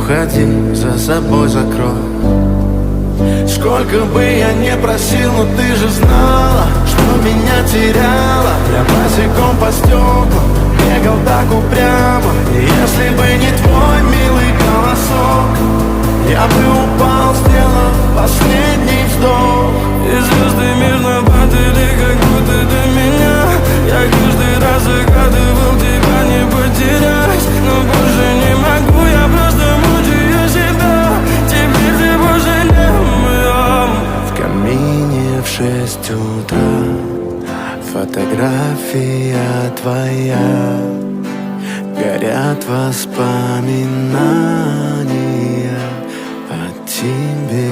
уходи, за собой закрой. Сколько бы я не просил, но ты же знала, что меня теряла. Я босиком по стеклам бегал так упрямо. И если бы не твой милый голосок, я бы упал, сделав последний вздох. И звезды мирно падали, как будто до меня. Я каждый раз загадывал тебя не потерять, но больше не могу, я просто мучаю себя. Теперь ты больше не моя. В камине в 6 утра фотография твоя. Горят воспоминания о тебе.